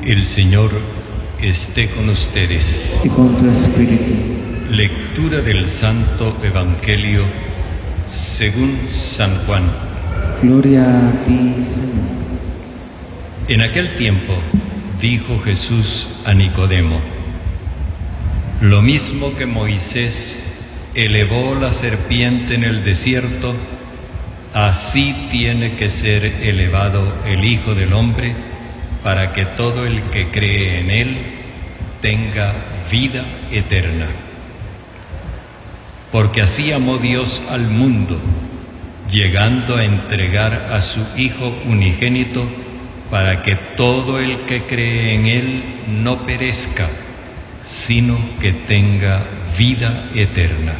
El Señor esté con ustedes. Y con tu espíritu. Lectura del Santo Evangelio según San Juan. Gloria a ti, Señor. En aquel tiempo dijo Jesús a Nicodemo: lo mismo que Moisés elevó la serpiente en el desierto, así tiene que ser elevado el Hijo del Hombre, para que todo el que cree en Él tenga vida eterna. Porque así amó Dios al mundo, llegando a entregar a su Hijo unigénito, para que todo el que cree en Él no perezca, sino que tenga vida eterna.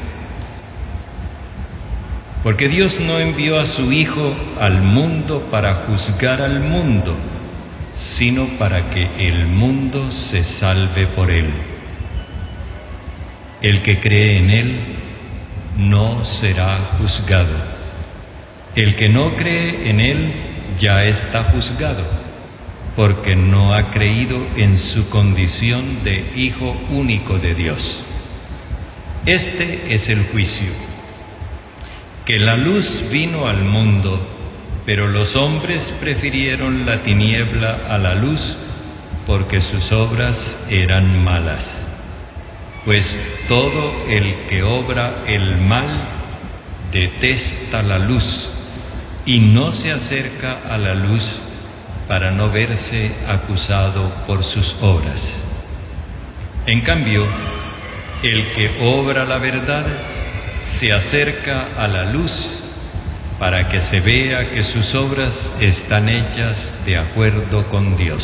Porque Dios no envió a su Hijo al mundo para juzgar al mundo, sino para que el mundo se salve por Él. El que cree en Él no será juzgado. El que no cree en Él ya está juzgado, porque no ha creído en su condición de Hijo único de Dios. Este es el juicio, que la luz vino al mundo, pero los hombres prefirieron la tiniebla a la luz, porque sus obras eran malas. Pues todo el que obra el mal detesta la luz, y no se acerca a la luz para no verse acusado por sus obras. En cambio, el que obra la verdad se acerca a la luz, para que se vea que sus obras están hechas de acuerdo con Dios.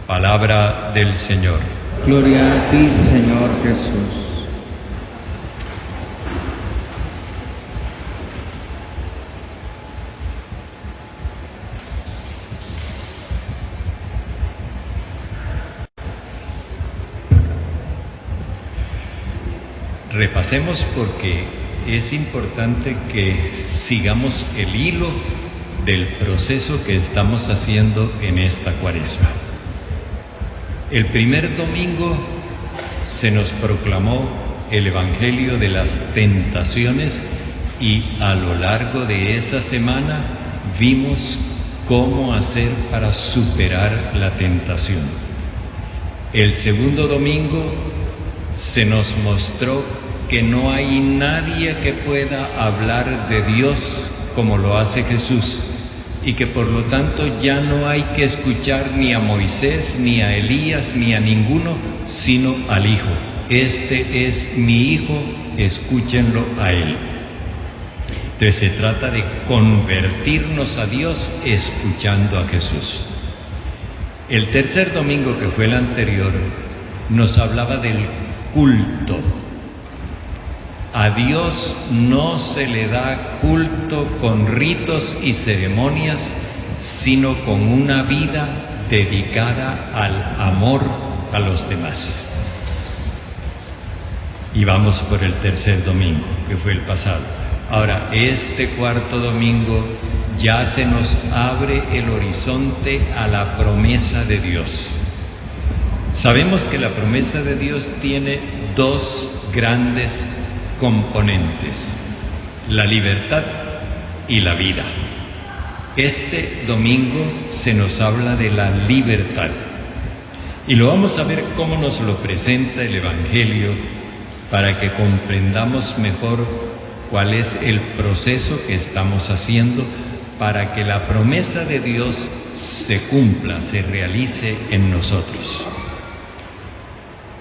Palabra del Señor. Gloria a ti, Señor Jesús. Repasemos porque es importante que sigamos el hilo del proceso que estamos haciendo en esta Cuaresma. El primer domingo se nos proclamó el Evangelio de las tentaciones y a lo largo de esa semana vimos cómo hacer para superar la tentación. El segundo domingo se nos mostró que no hay nadie que pueda hablar de Dios como lo hace Jesús, y que por lo tanto ya no hay que escuchar ni a Moisés, ni a Elías, ni a ninguno, sino al Hijo. Este es mi Hijo, escúchenlo a Él. Entonces se trata de convertirnos a Dios escuchando a Jesús. El tercer domingo, que fue el anterior, nos hablaba del culto. A Dios no se le da culto con ritos y ceremonias, sino con una vida dedicada al amor a los demás. Y vamos por el tercer domingo, que fue el pasado. Ahora, este cuarto domingo ya se nos abre el horizonte a la promesa de Dios. Sabemos que la promesa de Dios tiene dos grandes componentes: la libertad y la vida. Este domingo se nos habla de la libertad, y lo vamos a ver cómo nos lo presenta el Evangelio, para que comprendamos mejor cuál es el proceso que estamos haciendo para que la promesa de Dios se cumpla, se realice en nosotros.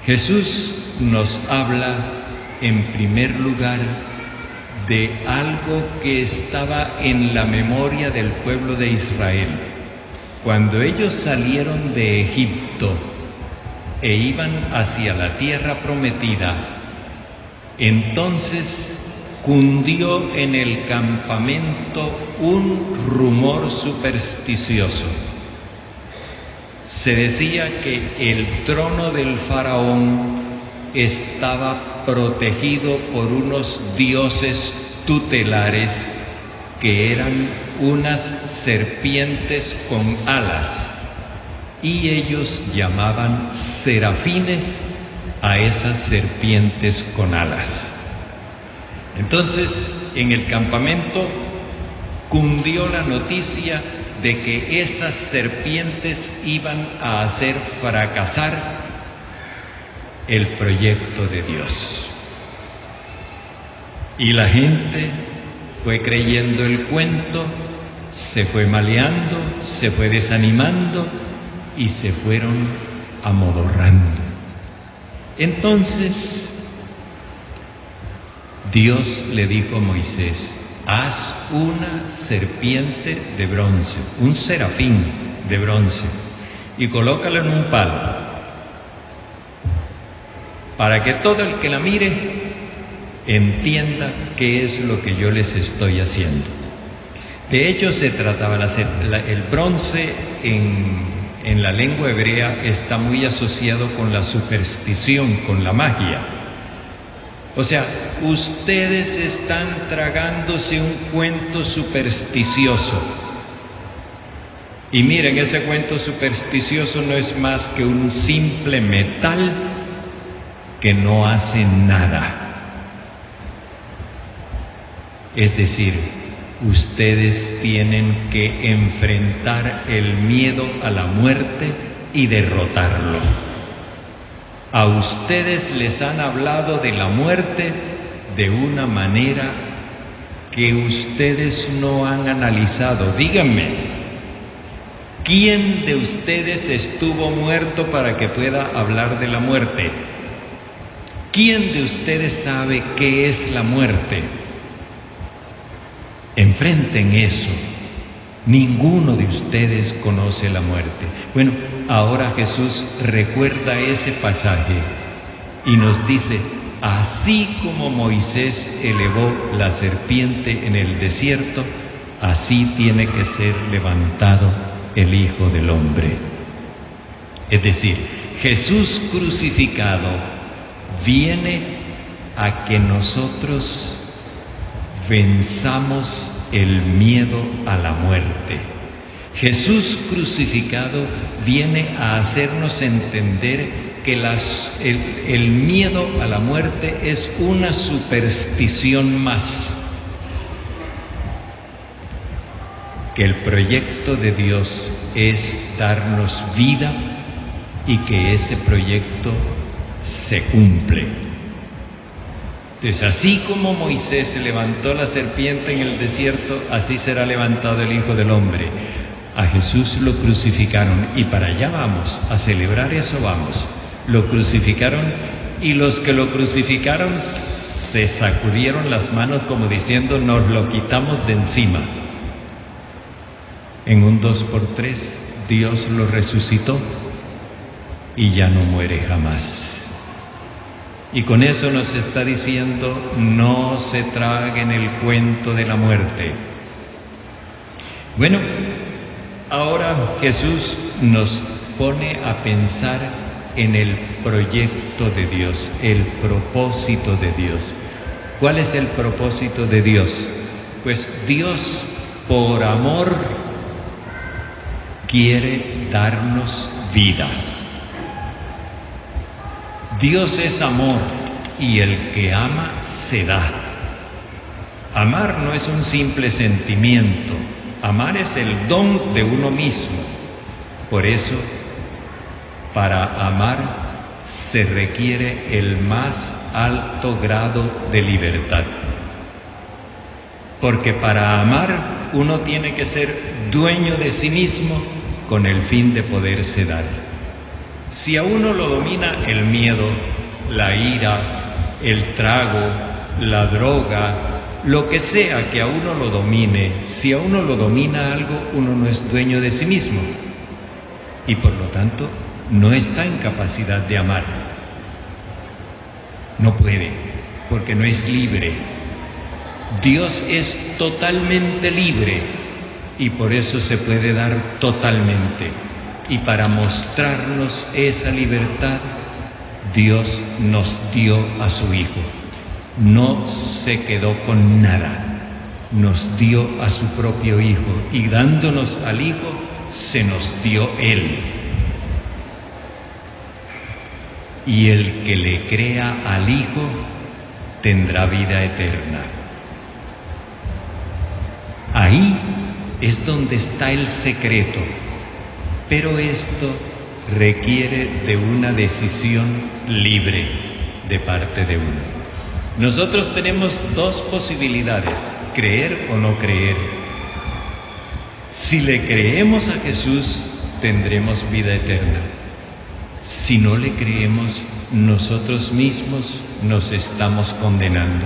Jesús nos habla en primer lugar de algo que estaba en la memoria del pueblo de Israel. Cuando ellos salieron de Egipto e iban hacia la tierra prometida, entonces cundió en el campamento un rumor supersticioso. Se decía que el trono del faraón estaba protegido por unos dioses tutelares que eran unas serpientes con alas, y ellos llamaban serafines a esas serpientes con alas. Entonces, en el campamento cundió la noticia de que esas serpientes iban a hacer fracasar el proyecto de Dios. Y la gente fue creyendo el cuento, se fue maleando, se fue desanimando y se fueron amodorrando. Entonces, Dios le dijo a Moisés: haz una serpiente de bronce, un serafín de bronce, y colócalo en un palo, para que todo el que la mire entienda qué es lo que yo les estoy haciendo. De hecho, se trataba el bronce en la lengua hebrea está muy asociado con la superstición, con la magia. O sea, ustedes están tragándose un cuento supersticioso. Y miren, ese cuento supersticioso no es más que un simple metal que no hace nada. Es decir, ustedes tienen que enfrentar el miedo a la muerte y derrotarlo. A ustedes les han hablado de la muerte de una manera que ustedes no han analizado. Díganme, ¿quién de ustedes estuvo muerto para que pueda hablar de la muerte? ¿Quién de ustedes sabe qué es la muerte? Enfrenten eso. Ninguno de ustedes conoce la muerte. Bueno, ahora Jesús recuerda ese pasaje y nos dice: así como Moisés elevó la serpiente en el desierto, así tiene que ser levantado el Hijo del Hombre. Es decir, Jesús crucificado viene a que nosotros venzamos el miedo a la muerte. Jesús crucificado viene a hacernos entender que el miedo a la muerte es una superstición más, que el proyecto de Dios es darnos vida y que ese proyecto se cumple. Entonces, así como Moisés levantó la serpiente en el desierto, así será levantado el Hijo del Hombre. A Jesús lo crucificaron y para allá vamos, a celebrar eso vamos. Lo crucificaron y los que lo crucificaron se sacudieron las manos como diciendo: nos lo quitamos de encima. En un 2x3 Dios lo resucitó y ya no muere jamás. Y con eso nos está diciendo: no se traguen el cuento de la muerte. Bueno, ahora Jesús nos pone a pensar en el proyecto de Dios, el propósito de Dios. ¿Cuál es el propósito de Dios? Pues Dios, por amor, quiere darnos vida. Dios es amor y el que ama se da. Amar no es un simple sentimiento, amar es el don de uno mismo. Por eso, para amar se requiere el más alto grado de libertad. Porque para amar uno tiene que ser dueño de sí mismo con el fin de poderse dar. Si a uno lo domina el miedo, la ira, el trago, la droga, lo que sea que a uno lo domine, si a uno lo domina algo, uno no es dueño de sí mismo y por lo tanto no está en capacidad de amar. No puede, porque no es libre. Dios es totalmente libre y por eso se puede dar totalmente. Y para mostrarnos esa libertad, Dios nos dio a su Hijo. No se quedó con nada, nos dio a su propio Hijo y dándonos al Hijo, se nos dio Él. y el que le crea al Hijo tendrá vida eterna. Ahí es donde está el secreto, pero esto requiere de una decisión libre de parte de uno. Nosotros tenemos dos posibilidades: creer o no creer. Si le creemos a Jesús, tendremos vida eterna. Si no le creemos, nosotros mismos nos estamos condenando.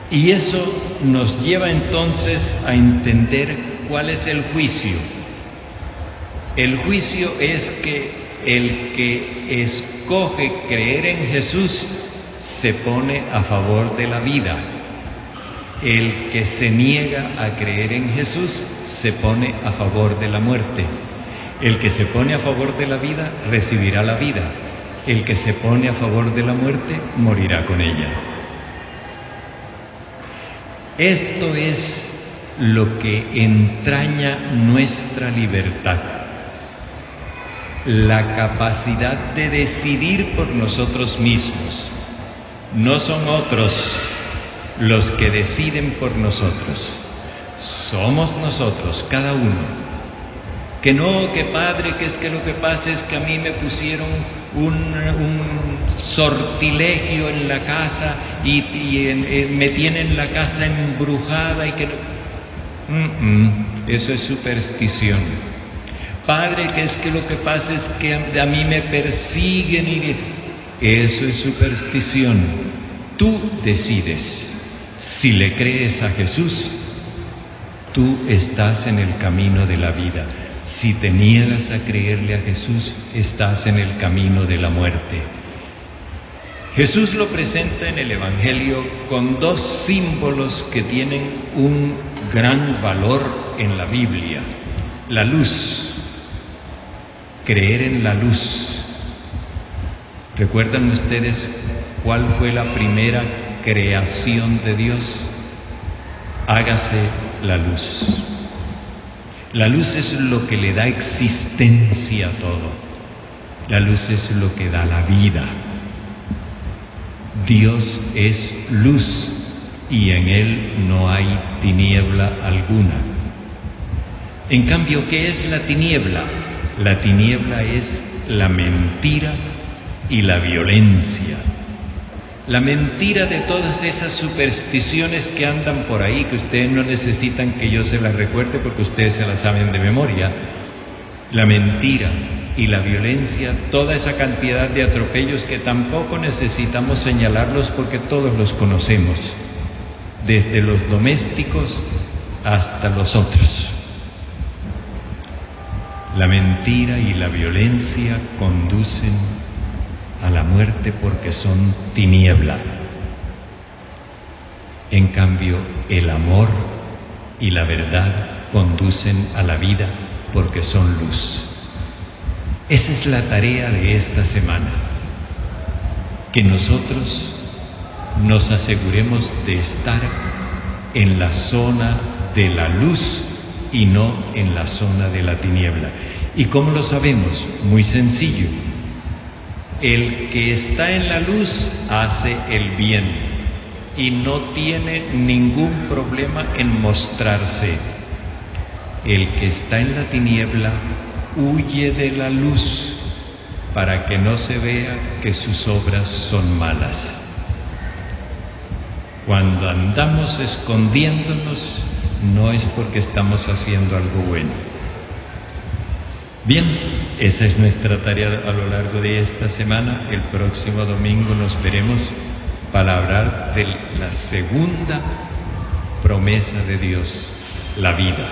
Y eso nos lleva entonces a entender cuál es el juicio. El juicio es que el que escoge creer en Jesús se pone a favor de la vida. El que se niega a creer en Jesús se pone a favor de la muerte. El que se pone a favor de la vida recibirá la vida. El que se pone a favor de la muerte morirá con ella. Esto es lo que entraña nuestra libertad, la capacidad de decidir por nosotros mismos. No son otros los que deciden por nosotros, somos nosotros, cada uno. Que no, que padre, que es que lo que pasa es que a mí me pusieron un sortilegio en la casa y me tienen la casa embrujada y que no. Eso es superstición. Padre, que es que lo que pasa es que a mí me persiguen y eso es superstición. Tú decides. Si le crees a Jesús, tú estás en el camino de la vida. Si te niegas a creerle a Jesús, estás en el camino de la muerte. Jesús lo presenta en el Evangelio con dos símbolos que tienen un gran valor en la Biblia. La luz, creer en la luz. ¿Recuerdan ustedes cuál fue la primera creación de Dios? Hágase la luz. La luz es lo que le da existencia a todo. La luz es lo que da la vida. Dios es luz y en Él no hay tiniebla alguna. En cambio, ¿qué es la tiniebla? La tiniebla es la mentira y la violencia. La mentira de todas esas supersticiones que andan por ahí, que ustedes no necesitan que yo se las recuerde porque ustedes se las saben de memoria. La mentira y la violencia, toda esa cantidad de atropellos que tampoco necesitamos señalarlos porque todos los conocemos, desde los domésticos hasta los otros. La mentira y la violencia conducen a la muerte porque son tiniebla. En cambio, el amor y la verdad conducen a la vida porque son luz. Esa es la tarea de esta semana, que nosotros nos aseguremos de estar en la zona de la luz y no en la zona de la tiniebla. ¿Y cómo lo sabemos? Muy sencillo. El que está en la luz hace el bien y no tiene ningún problema en mostrarse. El que está en la tiniebla huye de la luz para que no se vea que sus obras son malas. Cuando andamos escondiéndonos, no es porque estamos haciendo algo bueno. Bien, esa es nuestra tarea a lo largo de esta semana. El próximo domingo nos veremos para hablar de la segunda promesa de Dios, la vida.